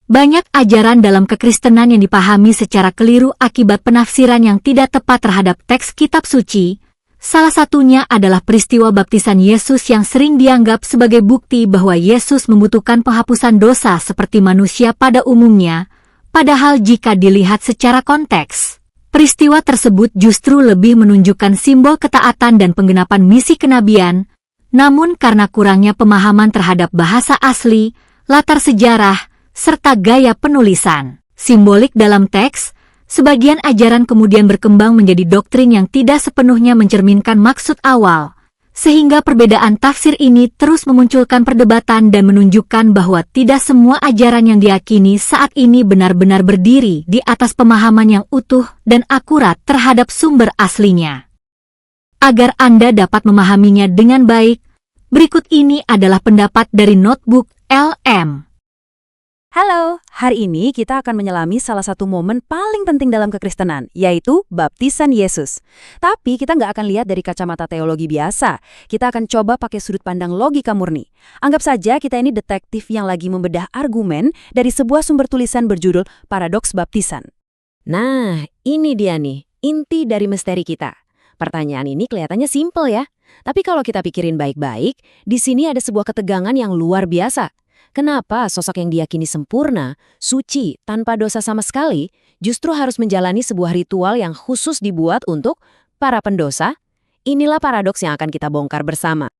Banyak ajaran dalam kekristenan yang dipahami secara keliru akibat penafsiran yang tidak tepat terhadap teks kitab suci. Salah satunya adalah peristiwa baptisan Yesus yang sering dianggap sebagai bukti bahwa Yesus membutuhkan penghapusan dosa seperti manusia pada umumnya, padahal jika dilihat secara konteks, peristiwa tersebut justru lebih menunjukkan simbol ketaatan dan penggenapan misi kenabian. Namun karena kurangnya pemahaman terhadap bahasa asli, latar sejarah, serta gaya penulisan simbolik dalam teks, sebagian ajaran kemudian berkembang menjadi doktrin yang tidak sepenuhnya mencerminkan maksud awal, sehingga perbedaan tafsir ini terus memunculkan perdebatan dan menunjukkan bahwa tidak semua ajaran yang diyakini saat ini benar-benar berdiri di atas pemahaman yang utuh dan akurat terhadap sumber aslinya. Agar Anda dapat memahaminya dengan baik, berikut ini adalah pendapat dari Notebook LM. Halo, hari ini kita akan menyelami salah satu momen paling penting dalam kekristenan, yaitu baptisan Yesus. Tapi kita nggak akan lihat dari kacamata teologi biasa, kita akan coba pakai sudut pandang logika murni. Anggap saja kita ini detektif yang lagi membedah argumen dari sebuah sumber tulisan berjudul Paradoks Baptisan. Nah, ini dia nih, inti dari misteri kita. Pertanyaan ini kelihatannya simpel ya, tapi kalau kita pikirin baik-baik, di sini ada sebuah ketegangan yang luar biasa. Kenapa sosok yang diyakini sempurna, suci, tanpa dosa sama sekali, justru harus menjalani sebuah ritual yang khusus dibuat untuk para pendosa? Inilah paradoks yang akan kita bongkar bersama.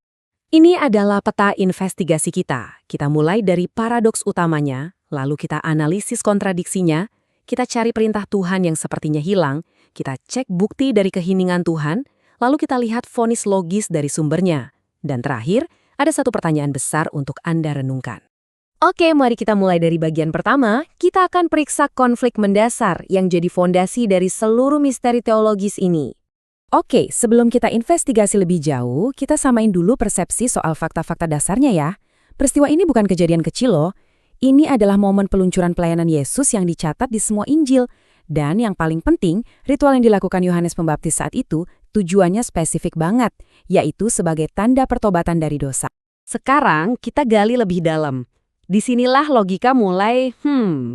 Ini adalah peta investigasi kita. Kita mulai dari paradoks utamanya, lalu kita analisis kontradiksinya, kita cari perintah Tuhan yang sepertinya hilang, kita cek bukti dari keheningan Tuhan, lalu kita lihat vonis logis dari sumbernya. Dan terakhir, ada satu pertanyaan besar untuk Anda renungkan. Oke, mari kita mulai dari bagian pertama. Kita akan periksa konflik mendasar yang jadi fondasi dari seluruh misteri teologis ini. Oke, sebelum kita investigasi lebih jauh, kita samain dulu persepsi soal fakta-fakta dasarnya ya. Peristiwa ini bukan kejadian kecil loh. Ini adalah momen peluncuran pelayanan Yesus yang dicatat di semua Injil. Dan yang paling penting, ritual yang dilakukan Yohanes Pembaptis saat itu tujuannya spesifik banget, yaitu sebagai tanda pertobatan dari dosa. Sekarang kita gali lebih dalam. Disinilah logika mulai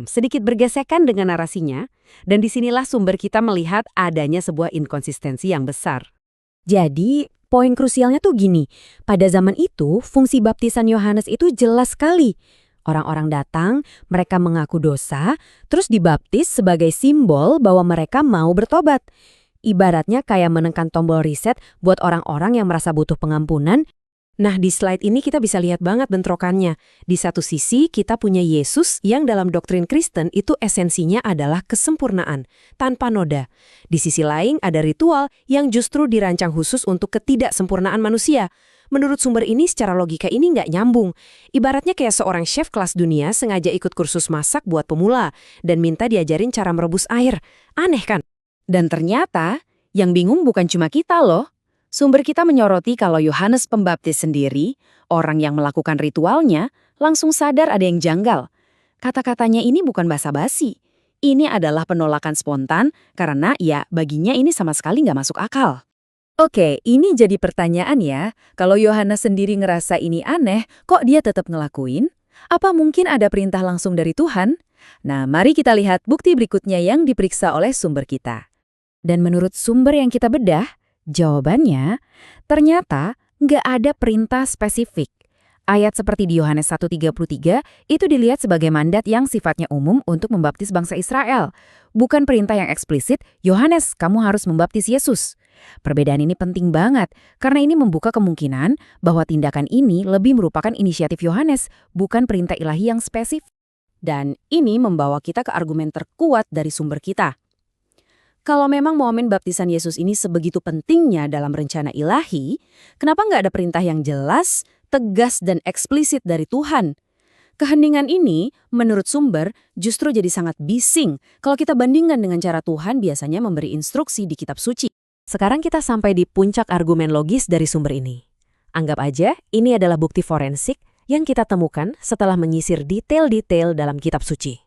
sedikit bergesekan dengan narasinya, dan disinilah sumber kita melihat adanya sebuah inkonsistensi yang besar. Jadi, poin krusialnya tuh gini, pada zaman itu fungsi baptisan Yohanes itu jelas sekali. Orang-orang datang, mereka mengaku dosa, terus dibaptis sebagai simbol bahwa mereka mau bertobat. Ibaratnya kayak menekan tombol reset buat orang-orang yang merasa butuh pengampunan. Nah, di slide ini kita bisa lihat banget bentrokannya. Di satu sisi, kita punya Yesus yang dalam doktrin Kristen itu esensinya adalah kesempurnaan, tanpa noda. Di sisi lain, ada ritual yang justru dirancang khusus untuk ketidaksempurnaan manusia. Menurut sumber ini, secara logika ini nggak nyambung. Ibaratnya kayak seorang chef kelas dunia sengaja ikut kursus masak buat pemula dan minta diajarin cara merebus air. Aneh kan? Dan ternyata, yang bingung bukan cuma kita loh. Sumber kita menyoroti kalau Yohanes Pembaptis sendiri, orang yang melakukan ritualnya, langsung sadar ada yang janggal. Kata-katanya ini bukan basa-basi. Ini adalah penolakan spontan karena ya baginya ini sama sekali nggak masuk akal. Oke, ini jadi pertanyaan ya. Kalau Yohanes sendiri ngerasa ini aneh, kok dia tetap ngelakuin? Apa mungkin ada perintah langsung dari Tuhan? Nah, mari kita lihat bukti berikutnya yang diperiksa oleh sumber kita. Dan menurut sumber yang kita bedah, jawabannya, ternyata nggak ada perintah spesifik. Ayat seperti di Yohanes 1:33 itu dilihat sebagai mandat yang sifatnya umum untuk membaptis bangsa Israel. Bukan perintah yang eksplisit, Yohanes, kamu harus membaptis Yesus. Perbedaan ini penting banget, karena ini membuka kemungkinan bahwa tindakan ini lebih merupakan inisiatif Yohanes, bukan perintah ilahi yang spesifik. Dan ini membawa kita ke argumen terkuat dari sumber kita. Kalau memang momen baptisan Yesus ini sebegitu pentingnya dalam rencana ilahi, kenapa nggak ada perintah yang jelas, tegas, dan eksplisit dari Tuhan? Keheningan ini, menurut sumber, justru jadi sangat bising kalau kita bandingkan dengan cara Tuhan biasanya memberi instruksi di kitab suci. Sekarang kita sampai di puncak argumen logis dari sumber ini. Anggap aja ini adalah bukti forensik yang kita temukan setelah menyisir detail-detail dalam kitab suci.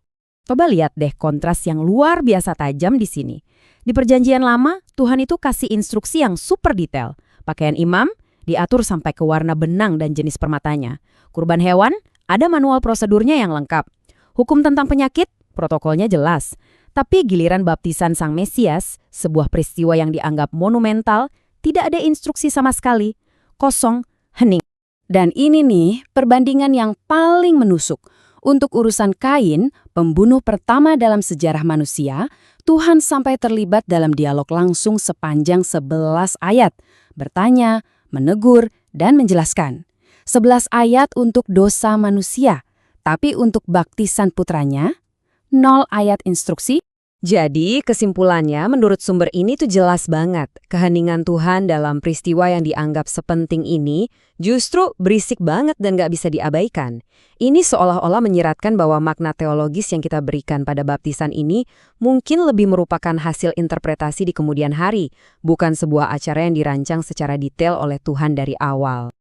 Coba lihat deh kontras yang luar biasa tajam di sini. Di Perjanjian Lama, Tuhan itu kasih instruksi yang super detail. Pakaian imam diatur sampai ke warna benang dan jenis permatanya. Kurban hewan, ada manual prosedurnya yang lengkap. Hukum tentang penyakit, protokolnya jelas. Tapi giliran baptisan Sang Mesias, sebuah peristiwa yang dianggap monumental, tidak ada instruksi sama sekali. Kosong, hening. Dan ini nih perbandingan yang paling menusuk. Untuk urusan Kain, pembunuh pertama dalam sejarah manusia, Tuhan sampai terlibat dalam dialog langsung sepanjang 11 ayat. Bertanya, menegur, dan menjelaskan. 11 ayat untuk dosa manusia, tapi untuk baptisan putranya, 0 ayat instruksi. Jadi, kesimpulannya menurut sumber ini tuh jelas banget. Keheningan Tuhan dalam peristiwa yang dianggap sepenting ini justru berisik banget dan nggak bisa diabaikan. Ini seolah-olah menyiratkan bahwa makna teologis yang kita berikan pada baptisan ini mungkin lebih merupakan hasil interpretasi di kemudian hari, bukan sebuah acara yang dirancang secara detail oleh Tuhan dari awal.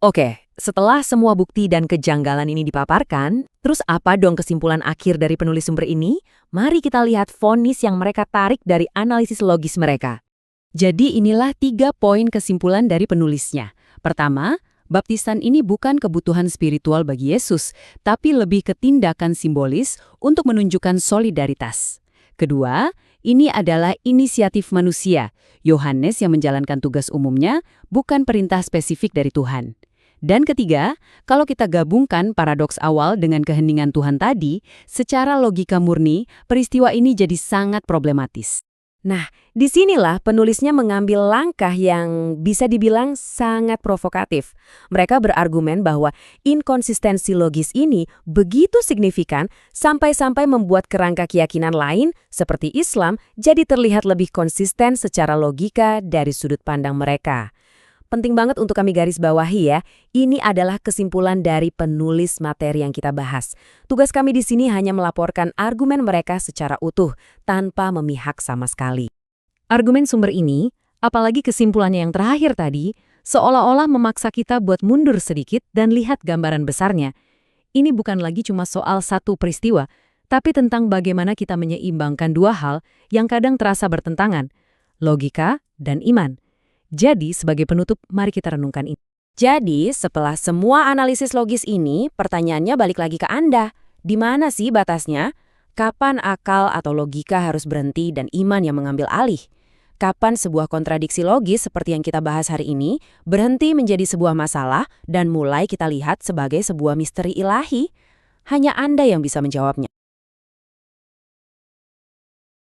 Oke, setelah semua bukti dan kejanggalan ini dipaparkan, terus apa dong kesimpulan akhir dari penulis sumber ini? Mari kita lihat vonis yang mereka tarik dari analisis logis mereka. Jadi inilah 3 poin kesimpulan dari penulisnya. Pertama, baptisan ini bukan kebutuhan spiritual bagi Yesus, tapi lebih ke tindakan simbolis untuk menunjukkan solidaritas. Kedua, ini adalah inisiatif manusia. Yohanes yang menjalankan tugas umumnya, bukan perintah spesifik dari Tuhan. Dan ketiga, kalau kita gabungkan paradoks awal dengan keheningan Tuhan tadi, secara logika murni, peristiwa ini jadi sangat problematis. Nah, disinilah penulisnya mengambil langkah yang bisa dibilang sangat provokatif. Mereka berargumen bahwa inkonsistensi logis ini begitu signifikan sampai-sampai membuat kerangka keyakinan lain, seperti Islam, jadi terlihat lebih konsisten secara logika dari sudut pandang mereka. Penting banget untuk kami garis bawahi ya, ini adalah kesimpulan dari penulis materi yang kita bahas. Tugas kami di sini hanya melaporkan argumen mereka secara utuh, tanpa memihak sama sekali. Argumen sumber ini, apalagi kesimpulannya yang terakhir tadi, seolah-olah memaksa kita buat mundur sedikit dan lihat gambaran besarnya. Ini bukan lagi cuma soal satu peristiwa, tapi tentang bagaimana kita menyeimbangkan dua hal yang kadang terasa bertentangan, logika dan iman. Jadi, sebagai penutup, mari kita renungkan ini. Jadi, setelah semua analisis logis ini, pertanyaannya balik lagi ke Anda. Di mana sih batasnya? Kapan akal atau logika harus berhenti dan iman yang mengambil alih? Kapan sebuah kontradiksi logis seperti yang kita bahas hari ini berhenti menjadi sebuah masalah dan mulai kita lihat sebagai sebuah misteri ilahi? Hanya Anda yang bisa menjawabnya.